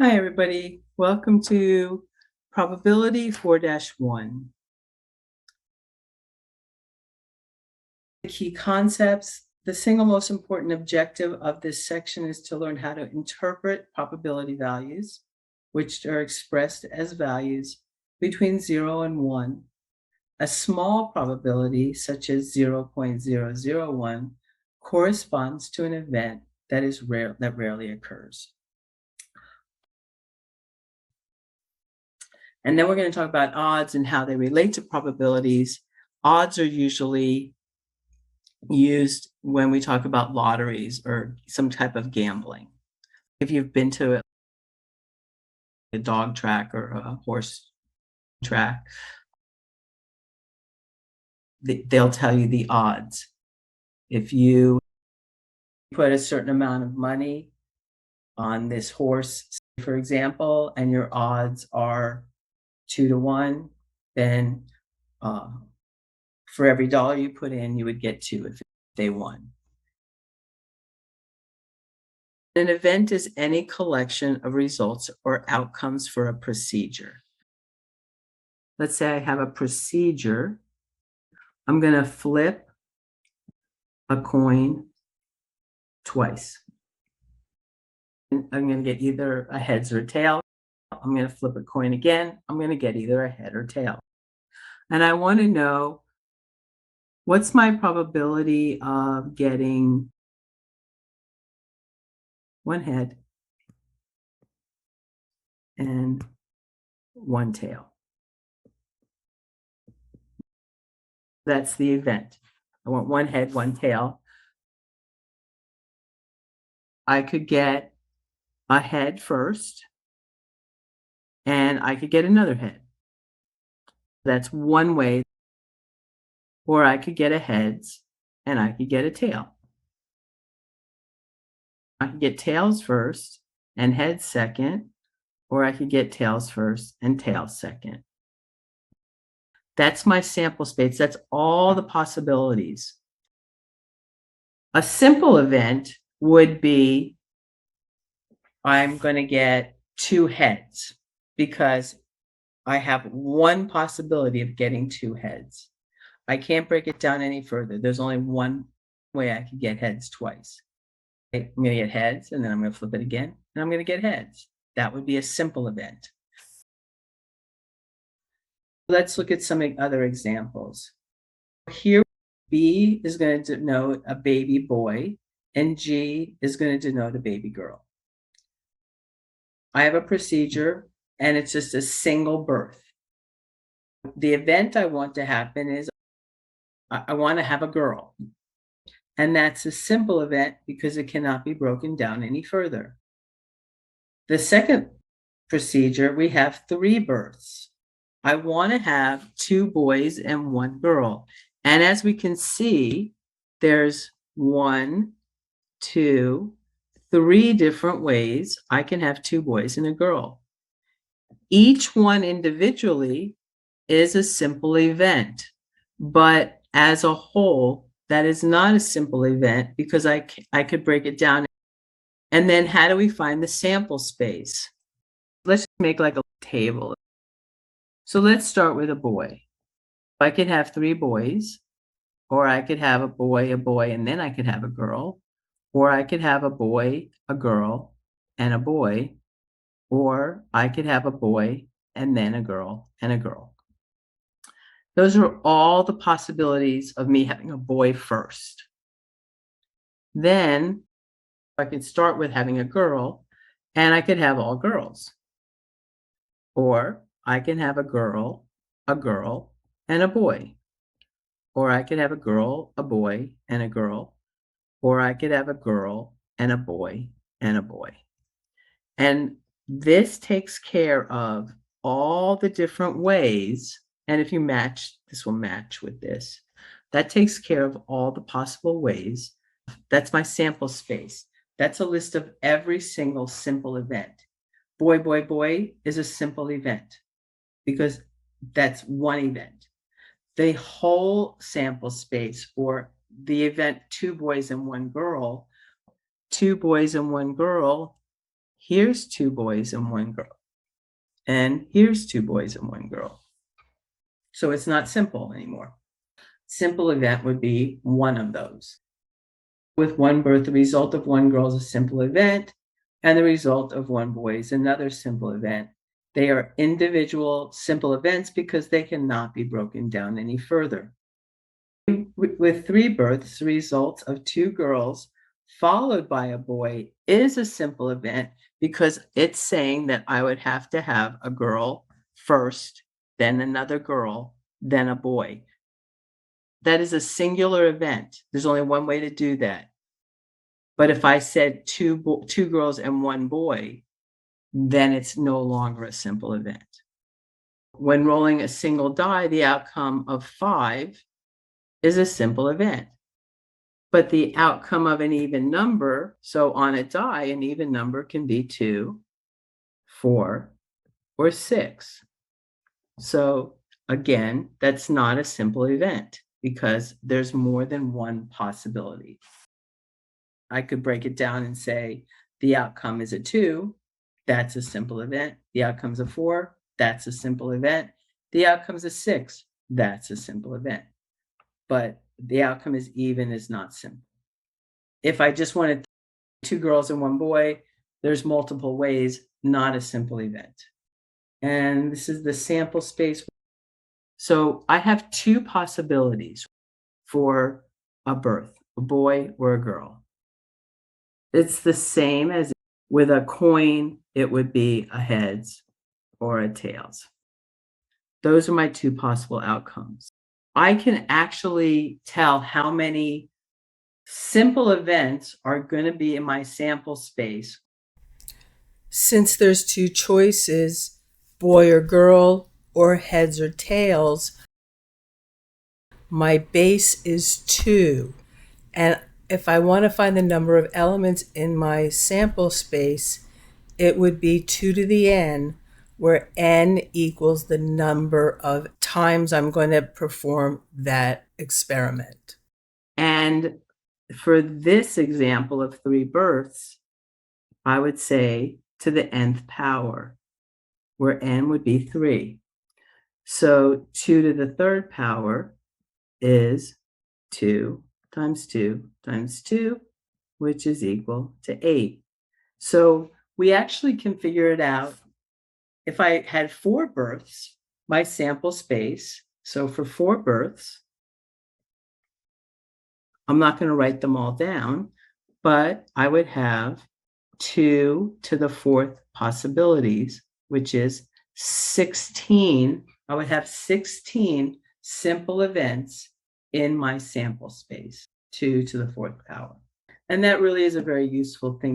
Hi, everybody. Welcome to Probability 4-1. The key concepts. The single most important objective of this section is to learn how to interpret probability values, which are expressed as values between 0 and 1. A small probability, such as 0.001, corresponds to an event that rarely occurs. And then we're going to talk about odds and how they relate to probabilities. Odds are usually used when we talk about lotteries or some type of gambling. If you've been to a dog track or a horse track, they'll tell you the odds. If you put a certain amount of money on this horse, for example, and your odds are 2-1, then for every dollar you put in, you would get 2 if they won. An event is any collection of results or outcomes for a procedure. Let's say I have a procedure. I'm going to flip a coin twice. I'm going to get either a heads or a tail. I'm going to flip a coin again. I'm going to get either a head or tail. And I want to know, what's my probability of getting one head and one tail? That's the event. I want one head, one tail. I could get a head first, and I could get another head. That's one way. Or I could get a heads and I could get a tail. I could get tails first and heads second, or I could get tails first and tails second. That's my sample space. That's all the possibilities. A simple event would be, I'm going to get 2 heads because I have one possibility of getting 2 heads. I can't break it down any further. There's only one way I could get heads twice. I'm going to get heads, and then I'm going to flip it again, and I'm going to get heads. That would be a simple event. Let's look at some other examples. Here, B is going to denote a baby boy, and G is going to denote a baby girl. I have a procedure, and it's just a single birth. The event I want to happen is I want to have a girl. And that's a simple event because it cannot be broken down any further. The second procedure, we have 3 births. I want to have 2 boys and 1 girl. And as we can see, there's 1, 2, 3 different ways I can have 2 boys and a girl. Each one individually is a simple event, but as a whole, that is not a simple event because I could break it down. And then how do we find the sample space? Let's make like a table. So let's start with a boy. I could have 3 boys, or I could have a boy, and then I could have a girl, or I could have a boy, a girl, and a boy, or I could have a boy and then a girl and a girl. Those are all the possibilities of me having a boy first. Then I could start with having a girl, and I could have all girls. Or I can have a girl, and a boy. Or I could have a girl, a boy, and a girl. Or I could have a girl and a boy and a boy. And this takes care of all the different ways. And if you match, this will match with this. That takes care of all the possible ways. That's my sample space. That's a list of every single simple event. Boy, boy, boy is a simple event because that's one event. The whole sample space, or the event 2 boys and 1 girl, 2 boys and 1 girl, here's 2 boys and 1 girl, and here's 2 boys and 1 girl. So it's not simple anymore. Simple event would be one of those. With one birth, the result of one girl is a simple event, and the result of one boy is another simple event. They are individual simple events because they cannot be broken down any further. With 3 births, the result of 2 girls followed by a boy is a simple event because it's saying that I would have to have a girl first, then another girl, then a boy. That is a singular event. There's only one way to do that. But if I said two girls and 1 boy, then it's no longer a simple event. When rolling a single die, the outcome of 5 is a simple event. But the outcome of an even number, so on a die, an even number can be 2, 4, or 6. So again, that's not a simple event because there's more than one possibility. I could break it down and say the outcome is a 2, that's a simple event. The outcome's a 4, that's a simple event. The outcome's a 6, that's a simple event. But the outcome is even is not simple. If I just wanted 2 girls and 1 boy, there's multiple ways, not a simple event. And this is the sample space. So I have 2 possibilities for a birth, a boy or a girl. It's the same as with a coin, it would be a heads or a tails. Those are my 2 possible outcomes. I can actually tell how many simple events are going to be in my sample space. Since there's 2 choices, boy or girl, or heads or tails, my base is 2. And if I want to find the number of elements in my sample space, it would be 2 to the n, where n equals the number of times I'm going to perform that experiment. And for this example of 3 births, I would say to the nth power, where n would be 3. So 2 to the 3rd power is 2 times 2 times 2, which is equal to 8. So we actually can figure it out. If I had 4 births, my sample space, so for 4 births, I'm not going to write them all down, but I would have 2 to the 4th possibilities, which is 16. I would have 16 simple events in my sample space, 2 to the 4th power. And that really is a very useful thing